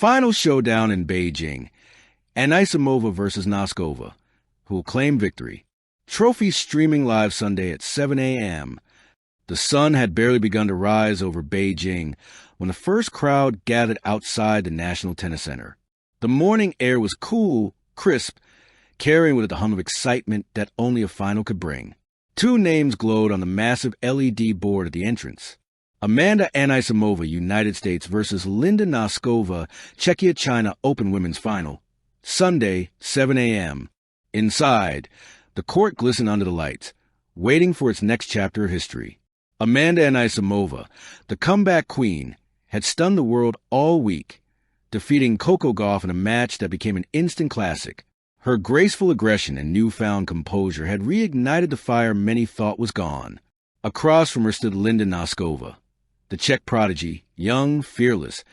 final showdown in Beijing. Anisimova versus Noskova, who will claim victory. Trophy streaming live Sunday at 7 a.m. The sun had barely begun to rise over Beijing when the first crowd gathered outside the National Tennis Center. The morning air was cool, crisp, carrying with it the hum of excitement that only a final could bring. Two names glowed on the massive LED board at the entrance. Amanda Anisimova, United States, versus Linda Noskova, Czechia-China Open Women's Final. Sunday, 7 a.m. Inside, the court glistened under the lights, waiting for its next chapter of history. Amanda Anisimova, the comeback queen, had stunned the world all week, defeating Coco Gauff in a match that became an instant classic. Her graceful aggression and newfound composure had reignited the fire many thought was gone. Across from her stood Linda Noskova, the Czech prodigy, young, fearless,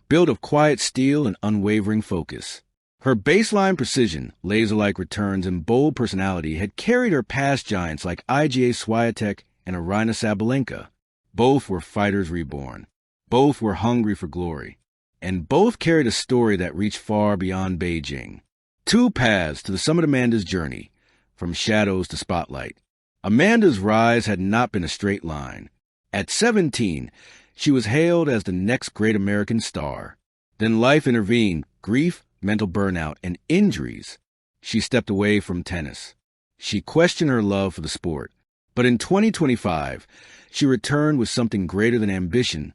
built of quiet steel and unwavering focus. Her baseline precision, laser-like returns, and bold personality had carried her past giants like Iga Swiatek and Aryna Sabalenka. Both were fighters reborn. Both were hungry for glory. And both carried a story that reached far beyond Beijing. Two paths to the summit of Amanda's journey, from shadows to spotlight. Amanda's rise had not been a straight line. At 17, she was hailed as the next great American star. Then life intervened, grief, mental burnout, and injuries. She stepped away from tennis. She questioned her love for the sport. But in 2025, she returned with something greater than ambition: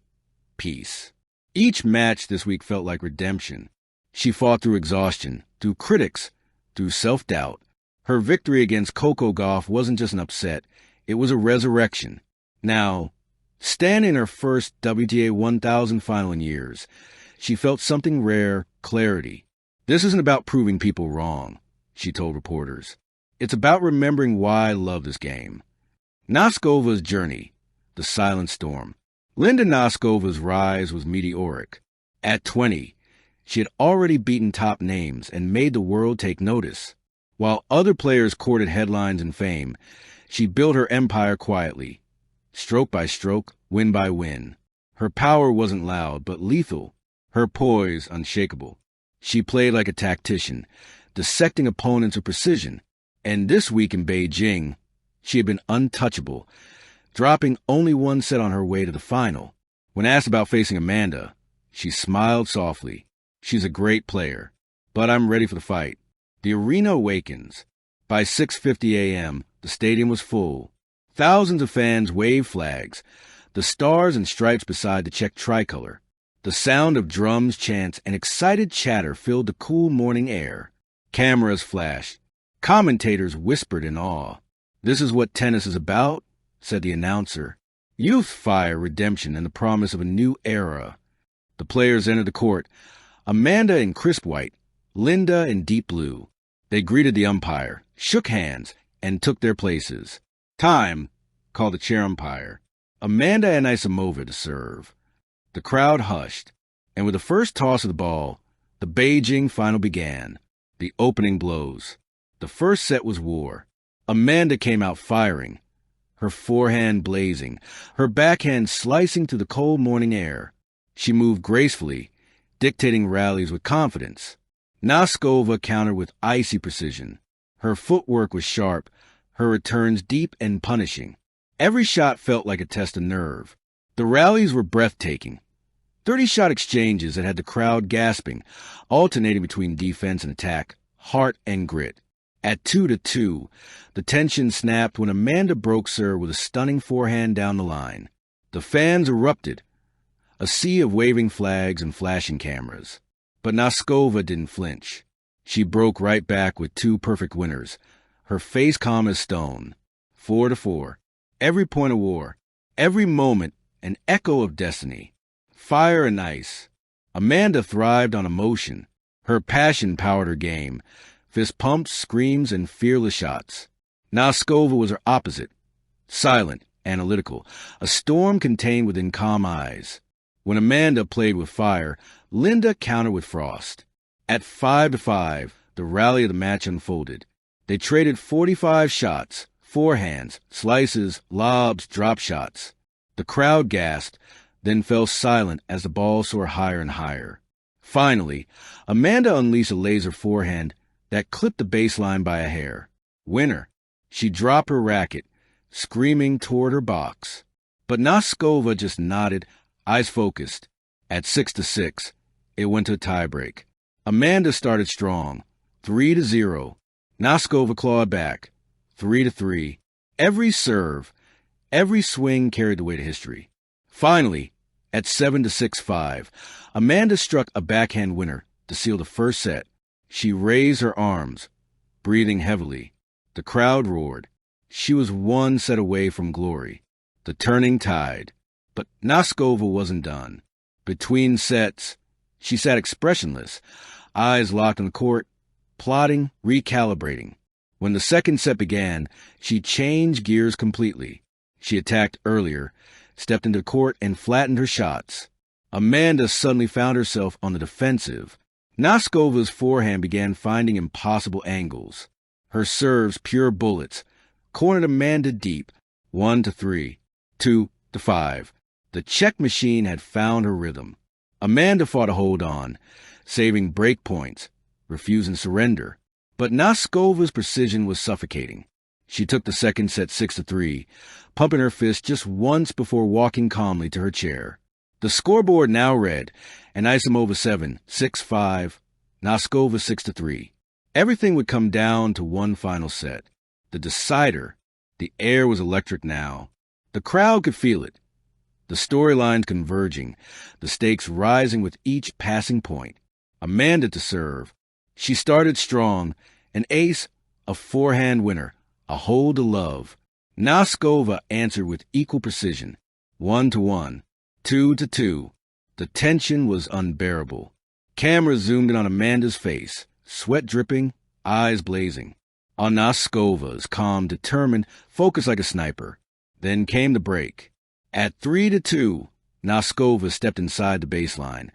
peace. Each match this week felt like redemption. She fought through exhaustion, through critics, through self-doubt. Her victory against Coco Gauff wasn't just an upset, it was a resurrection. Now, standing in her first WTA 1000 final in years, she felt something rare: clarity. This isn't about proving people wrong, she told reporters. It's about remembering why I love this game. Noskova's journey, the silent storm. Linda Noskova's rise was meteoric. At 20, she had already beaten top names and made the world take notice. While other players courted headlines and fame, she built her empire quietly, stroke by stroke, win by win. Her power wasn't loud, but lethal, her poise unshakable. She played like a tactician, dissecting opponents with precision. And this week in Beijing, she had been untouchable, dropping only one set on her way to the final. When asked about facing Amanda, she smiled softly. She's a great player, but I'm ready for the fight. The arena awakens. By 6:50 a.m., the stadium was full. Thousands of fans waved flags, the stars and stripes beside the Czech tricolor. The sound of drums, chants, and excited chatter filled the cool morning air. Cameras flashed. Commentators whispered in awe. "This is what tennis is about," said the announcer. Youth, fire, redemption, and the promise of a new era. The players entered the court. Amanda in crisp white, Linda in deep blue. They greeted the umpire, shook hands, and took their places. "Time," called the chair umpire. Amanda Anisimova to serve. The crowd hushed, and with the first toss of the ball, the Beijing final began. The opening blows. The first set was war. Amanda came out firing, her forehand blazing, her backhand slicing through the cold morning air. She moved gracefully, dictating rallies with confidence. Noskova countered with icy precision. Her footwork was sharp, her returns deep and punishing. Every shot felt like a test of nerve. The rallies were breathtaking. 30-shot exchanges that had the crowd gasping, alternating between defense and attack, heart and grit. At 2-2, the tension snapped when Amanda broke serve with a stunning forehand down the line. The fans erupted, a sea of waving flags and flashing cameras. But Noskova didn't flinch. She broke right back with two perfect winners, her face calm as stone. 4-4. Every point of war, every moment an echo of destiny. Fire and ice. Amanda thrived on emotion. Her passion powered her game. Fist pumps, screams, and fearless shots. Noskova was her opposite. Silent, analytical, a storm contained within calm eyes. When Amanda played with fire, Linda countered with frost. At 5-5, the rally of the match unfolded. They traded 45 shots, forehands, slices, lobs, drop shots. The crowd gasped, then fell silent as the ball soared higher and higher. Finally, Amanda unleashed a laser forehand that clipped the baseline by a hair. Winner. She dropped her racket, screaming toward her box. But Noskova just nodded, eyes focused. At 6-6, it went to a tiebreak. Amanda started strong, 3-0. Noskova clawed back, 3-3. Every serve, every swing carried the weight of history. Finally, at 7-6-5, Amanda struck a backhand winner to seal the first set. She raised her arms, breathing heavily. The crowd roared. She was one set away from glory. The turning tide. But Noskova wasn't done. Between sets, she sat expressionless, eyes locked on the court, plotting, recalibrating. When the second set began, she changed gears completely. She attacked earlier, stepped into the court, and flattened her shots. Amanda suddenly found herself on the defensive. Noskova's forehand began finding impossible angles. Her serves, pure bullets, cornered Amanda deep, 1-3, 2-5. The check machine had found her rhythm. Amanda fought to hold on, saving break points, refusing surrender. But Noskova's precision was suffocating. She took the second set 6-3, pumping her fist just once before walking calmly to her chair. The scoreboard now read, Anisimova 7, 6-5, Noskova 6-3. Everything would come down to one final set. The decider. The air was electric now. The crowd could feel it. The storylines converging, the stakes rising with each passing point. Amanda to serve. She started strong, an ace, a forehand winner, a hole to love. Noskova answered with equal precision, 1-1, 2-2. The tension was unbearable. Camera zoomed in on Amanda's face, sweat dripping, eyes blazing. On Noskova's, calm, determined, focused like a sniper. Then came the break. At 3-2, Noskova stepped inside the baseline,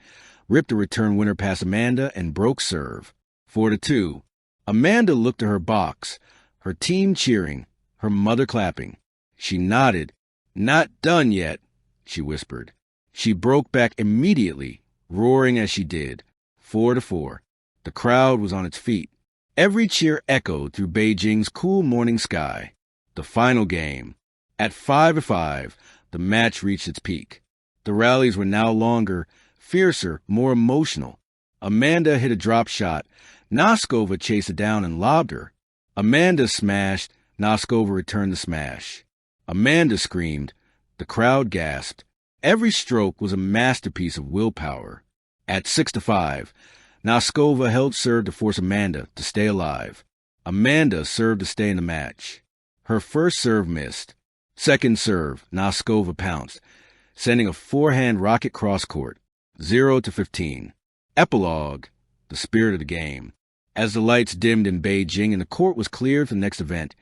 ripped a return winner past Amanda, and broke serve. 4-2. Amanda looked at her box, her team cheering, her mother clapping. She nodded. Not done yet, she whispered. She broke back immediately, roaring as she did. 4-4. The crowd was on its feet. Every cheer echoed through Beijing's cool morning sky. The final game. At 5-5, the match reached its peak. The rallies were now longer, fiercer, more emotional. Amanda hit a drop shot. Noskova chased it down and lobbed her. Amanda smashed. Noskova returned the smash. Amanda screamed. The crowd gasped. Every stroke was a masterpiece of willpower. At 6-5, Noskova held serve to force Amanda to stay alive. Amanda served to stay in the match. Her first serve missed. Second serve, Noskova pounced, sending a forehand rocket cross-court, 0-15. Epilogue, the spirit of the game. As the lights dimmed in Beijing and the court was cleared for the next event,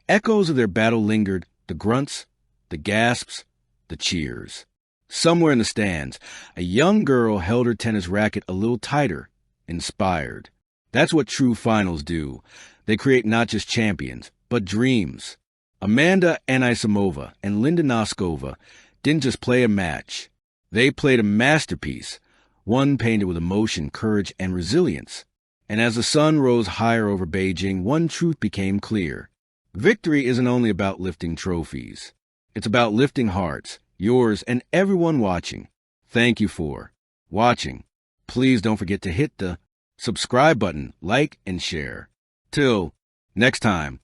echoes of their battle lingered, the grunts, the gasps, the cheers. Somewhere in the stands, a young girl held her tennis racket a little tighter, inspired. That's what true finals do. They create not just champions, but dreams. Amanda Anisimova and Linda Noskova didn't just play a match. They played a masterpiece, one painted with emotion, courage, and resilience. And as the sun rose higher over Beijing, one truth became clear. Victory isn't only about lifting trophies. It's about lifting hearts, yours and everyone watching. Thank you for watching. Please don't forget to hit the subscribe button, like, and share. Till next time.